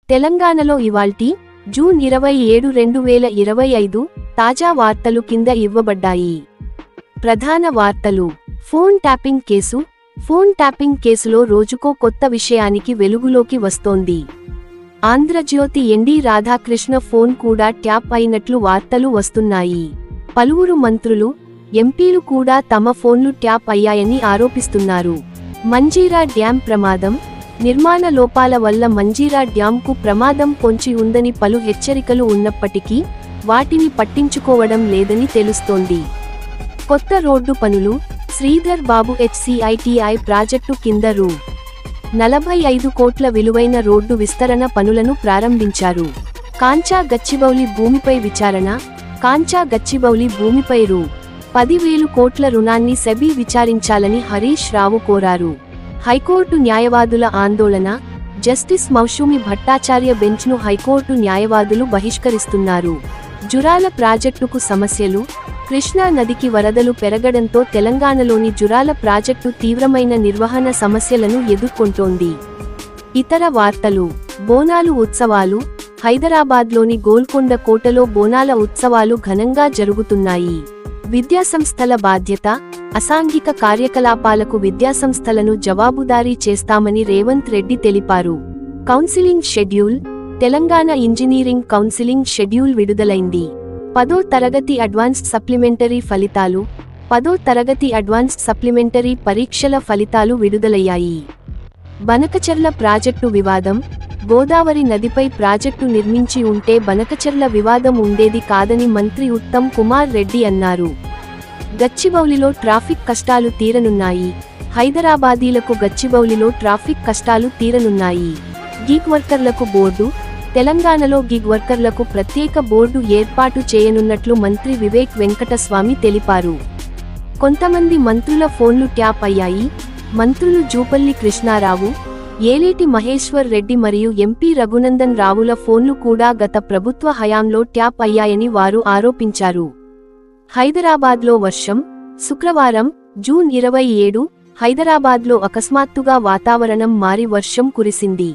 తెలంగాణలో ఇవాల్టి జూన్ 27, 2025 తాజా వార్తలు కింద ఇవ్వబడ్డాయి. ప్రధాన వార్తలు. Phone tapping case. Phone tapping కేసులో రోజుకో కొత్త విషయానికి వెలుగులోకి వస్తోంది. ఆంధ్రజ్యోతి ఎండి రాధాకృష్ణ ఫోన్ కూడా ట్యాప్ అయినట్లు వార్తలు వస్తున్నాయి. పలువురు మంత్రులు, ఎంపీలు కూడా తమ ఫోన్లు ట్యాప్ అయ్యాయని ఆరోపిస్తున్నారు. మంజీరా డ్యాం ప్రమాదం. నిర్మాణ లోపాల వల్ల మంజీరా డ్యాంకు ప్రమాదం పొంచి ఉందని పలు హెచ్చరికలు ఉన్నప్పటికీ వాటిని పట్టించుకోవడం లేదని తెలుస్తోంది. కొత్త రోడ్డు పనులు. శ్రీధర్ బాబు HCITI ప్రాజెక్టు కింద రూ. 45 కోట్ల విలువైన రోడ్డు విస్తరణ పనులను ప్రారంభించారు. కాంచా గచ్చిబౌలి భూమిపై విచారణ. కాంచా గచ్చిబౌలి భూమిపై రూ. 10,000 కోట్ల రుణాన్ని సెబీ విచారించాలని హరీష్ రావు కోరారు. హైకోర్టు న్యాయవాదుల ఆందోళన. జస్టిస్ మౌషూమి భట్టాచార్య బెంచ్ను హైకోర్టు న్యాయవాదులు బహిష్కరిస్తున్నారు. జురాల ప్రాజెక్టుకు సమస్యలు. కృష్ణా నదికి వరదలు పెరగడంతో తెలంగాణలోని జురాల ప్రాజెక్టు తీవ్రమైన నిర్వహణ సమస్యలను ఎదుర్కొంటోంది. ఇతర వార్తలు. బోనాలు ఉత్సవాలు. హైదరాబాద్లోని గోల్కొండ కోటలో బోనాల ఉత్సవాలు ఘనంగా జరుగుతున్నాయి. విద్యాసంస్థల బాధ్యత. అసాంఘిక కార్యకలాపాలకు విద్యాసంస్థలను జవాబుదారీ చేస్తామని రేవంత్ రెడ్డి తెలిపారు. Counselling schedule. Telangana engineering counselling schedule విడుదలైంది. 10వ తరగతి అడ్వాన్స్డ్ సప్లిమెంటరీ ఫలితాలు. 10వ తరగతి అడ్వాన్స్డ్ సప్లిమెంటరీ పరీక్షల ఫలితాలు విడుదలయ్యాయి. బనకచెర్ల ప్రాజెక్టు వివాదం. గోదావరి నదిపై ప్రాజెక్టు నిర్మించి ఉంటే బనకచెర్ల వివాదం ఉండేది కాదని మంత్రి ఉత్తమ్ కుమార్ రెడ్డి అన్నారు. గచ్చిబౌలిలో ట్రాఫిక్ కష్టాలు తీరనున్నాయి. హైదరాబాదీలకు గచ్చిబౌలిలో ట్రాఫిక్ కష్టాలు తీరనున్నాయి. గిగ్ వర్కర్లకు బోర్డు. తెలంగాణలో గిగ్ వర్కర్లకు ప్రత్యేక బోర్డు ఏర్పాటు చేయనున్నట్లు మంత్రి వివేక్ వెంకటస్వామి తెలిపారు. కొంతమంది మంత్రుల ఫోన్లు ట్యాప్ అయ్యాయి. మంత్రులు జూపల్లి కృష్ణారావు, ఏలేటి మహేశ్వర్ రెడ్డి మరియు ఎంపీ రఘునందన్ రావుల ఫోన్లు కూడా గత ప్రభుత్వ హయాంలో ట్యాప్ అయ్యాయని వారు ఆరోపించారు. హైదరాబాద్లో వర్షం. శుక్రవారం జూన్ 27 హైదరాబాద్లో అకస్మాత్తుగా వాతావరణం మారి వర్షం కురిసింది.